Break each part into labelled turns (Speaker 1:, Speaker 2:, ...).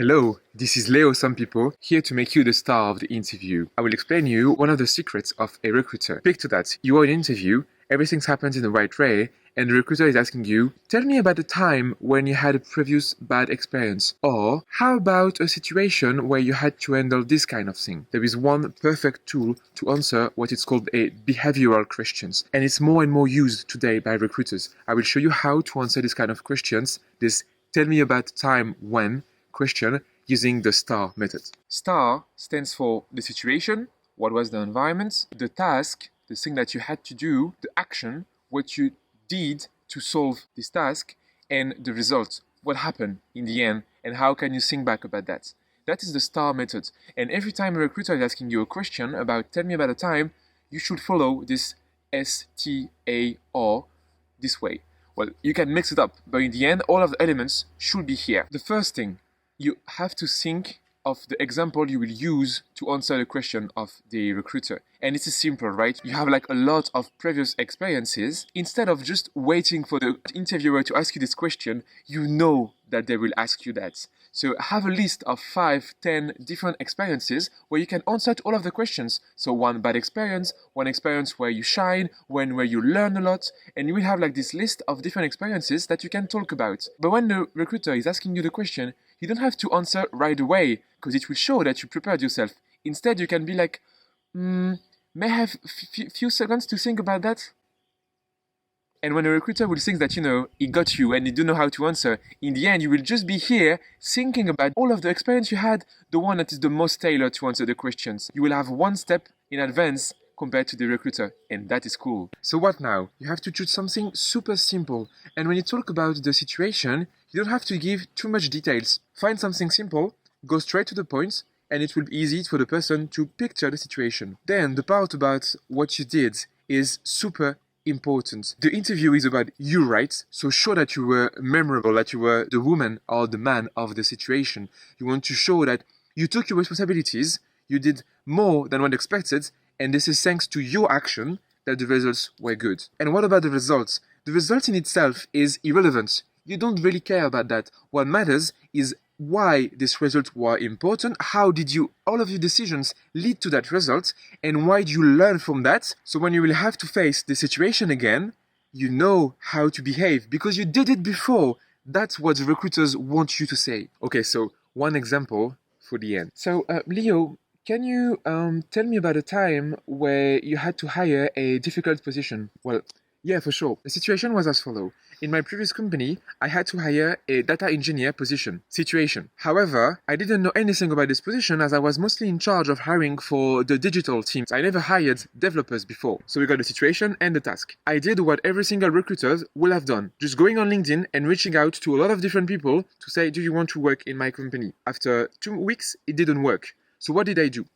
Speaker 1: Hello, this is Leo Some Pipo, here to make you the star of the interview. I will explain you one of the secrets of a recruiter. Picture that, you are in an interview, everything's happened in the right way, and the recruiter is asking you, tell me about the time when you had a previous bad experience. Or, how about a situation where you had to handle this kind of thing? There is one perfect tool to answer what is called a behavioral questions, and it's more and more used today by recruiters. I will show you how to answer this kind of questions, this tell me about the time when question using the STAR method. STAR stands for the situation, what was the environment, the task, the thing that you had to do, the action, what you did to solve this task, and the result, what happened in the end, and how can you think back about that. That is the STAR method. And every time a recruiter is asking you a question about tell me about a time, you should follow this STAR this way. Well, you can mix it up, but in the end, all of the elements should be here. The first thing, you have to think of the example you will use to answer the question of the recruiter. And it is simple, right? You have like a lot of previous experiences. Instead of just waiting for the interviewer to ask you this question, you know that they will ask you that. So have a list of 5, 10 different experiences where you can answer to all of the questions. So one bad experience, one experience where you shine, one where you learn a lot, and you will have like this list of different experiences that you can talk about. But when the recruiter is asking you the question, you don't have to answer right away because it will show that you prepared yourself. Instead, you can be like, may I have few seconds to think about that? And when a recruiter will think that, he got you and you don't know how to answer, in the end, you will just be here thinking about all of the experience you had, the one that is the most tailored to answer the questions. You will have one step in advance compared to the recruiter, and that is cool. So what now? You have to choose something super simple. And when you talk about the situation, you don't have to give too much details. Find something simple, go straight to the point, and it will be easy for the person to picture the situation. Then the part about what you did is super important. The interview is about you, right? So show that you were memorable, that you were the woman or the man of the situation. You want to show that you took your responsibilities, you did more than what expected, and this is thanks to your action that the results were good. And what about the results? The result in itself is irrelevant. You don't really care about that. What matters is why this result was important, how did all of your decisions lead to that result, and why do you learn from that? So when you will have to face the situation again, you know how to behave because you did it before. That's what the recruiters want you to say. Okay, so one example for the end. So Leo, can you tell me about a time where you had to hire a difficult position? Well, yeah, for sure. The situation was as follows. In my previous company, I had to hire a data engineer position. Situation. However, I didn't know anything about this position as I was mostly in charge of hiring for the digital teams. I never hired developers before. So we got the situation and the task. I did what every single recruiter will have done. Just going on LinkedIn and reaching out to a lot of different people to say, do you want to work in my company? After 2 weeks, it didn't work. So what did I do?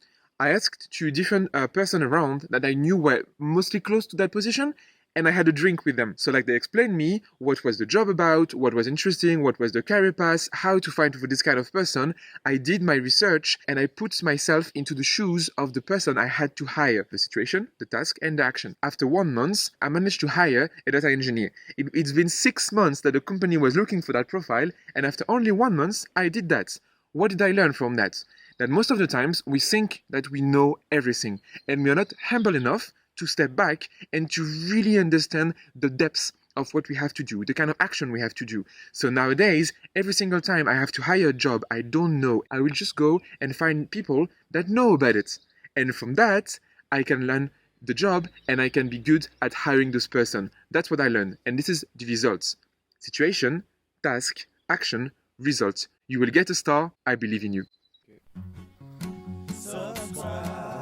Speaker 1: I asked 2 different persons around that I knew were mostly close to that position, and I had a drink with them. So like they explained me what was the job about, what was interesting, what was the career path, how to find for this kind of person. I did my research and I put myself into the shoes of the person I had to hire. The situation, the task, and the action. After 1 month, I managed to hire a data engineer. It's been 6 months that the company was looking for that profile, and after only 1 month, I did that. What did I learn from that? That most of the times we think that we know everything, and we are not humble enough to step back and to really understand the depths of what we have to do, the kind of action we have to do. So nowadays, every single time I have to hire a job I don't know, I will just go and find people that know about it. And from that, I can learn the job and I can be good at hiring this person. That's what I learned. And this is the results. Situation, task, action, results. You will get a star. I believe in you.
Speaker 2: Subscribe.